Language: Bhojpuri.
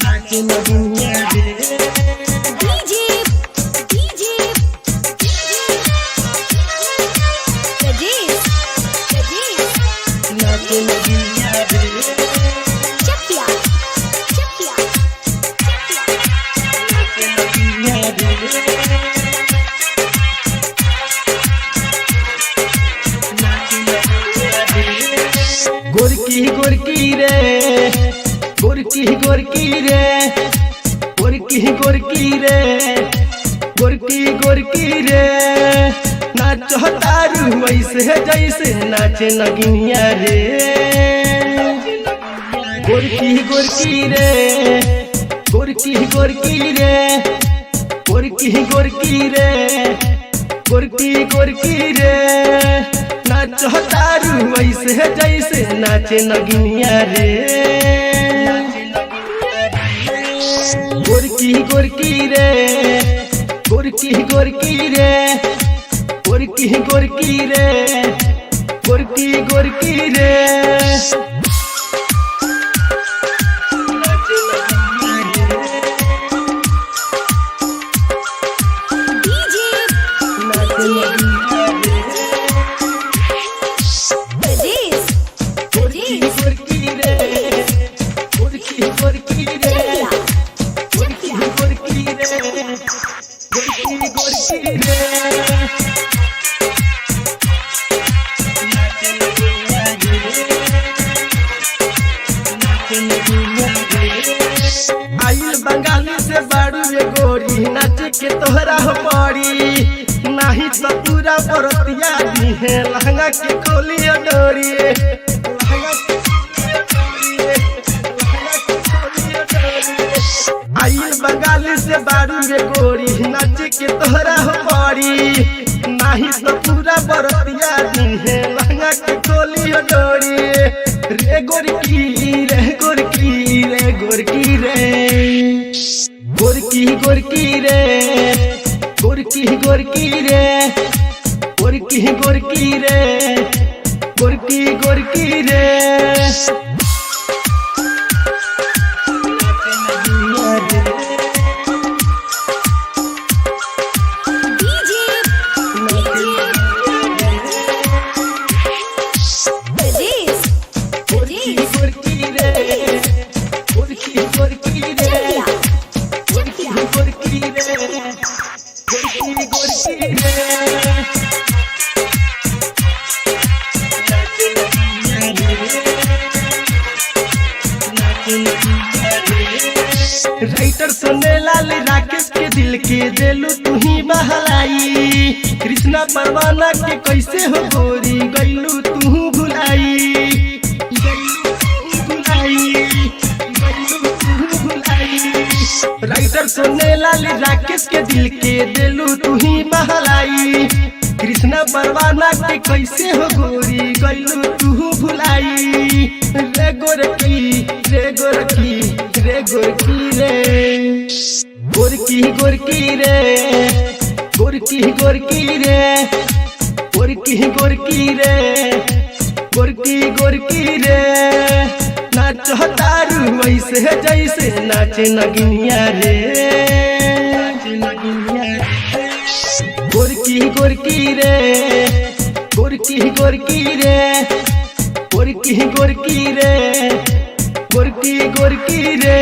नाचे नगुनिया रे डीजे डीजे प्रजेश नाचे नगुनिया रे चपिया चपिया नाचे नगुनिया रे नाचे नगुनिया रे गोरकी गोरकी रे गोरकी गोरकी रे गोरकी गोरकी रे गोरकी गोरकी रे नाचो तारू वैसे जैसे नाचे नगिनिया रे गोरकी गोरकी रे गोरकी गोरकी रे गोरकी गोरकी रे गोरकी गोरकी रे नाचो तारू वैसे जैसे नाचे नगिनिया रे गोरकी गोरकी रे गोरकी गोरकी रे गोरकी गोरकी रे गोरकी गोरकी रे डीजे प्रजेश गोरकी रे गोरकी गोरकी रे गोरकी गोरकी रे गोरकी गोरकी रे नाचे नगिनिया रे नाचे नगिनिया रे आइल बंगाली से बाड़ू ये गोरी नाच के तोहरा हो पड़ी नाही तो पूरा बरतिया दी है लहंगा के खोली डोरी लहंगा के खोली डोरी आइल बंगाली से बाड़ू ये गोरी नाच के तोहरा हो पड़ी नाही तो पूरा बरतिया दी है लहंगा के खोली डोरी रे गोरकी रे गोरकी रे गोरकी रे गोरकी गोरकी रे गोरकी गोरकी रे गोरकी गोरकी रे गोरकी गोरकी रे नाचे नगिनिया रे डीजे नाचे नगिनिया रे प्रजेश गोरकी गोरकी रे गोरकी गोरकी रे गोरकी गोरकी रे गोरकी गोरकी रे नाचे नगिनिया रे नाचे नगिनिया रे राइटर सुने लाल राकेश के दिल के देलू तू ही बहलाई कृष्णा परवाना के कैसे हो गोरी गैलू तू भुलाई राइटर सुने लाल राकेश के दिल के देलू तू ही बहलाई कृष्णा परवाना के कैसे हो गोरी गैलू तू भुलाई रे गोरकी रे गोरकी रे गोरकी रे गोरकी गोरकी रे गोरकी गोरकी रे गोरकी गोरकी रे गोरकी गोरकी रे नाचो तारू वैसे जैसे नाचे नगिनिया रे नाचे नगिनिया रे गोरकी गोरकी रे गोरकी गोरकी रे गोरकी गोरकी रे गोरकी गोरकी रे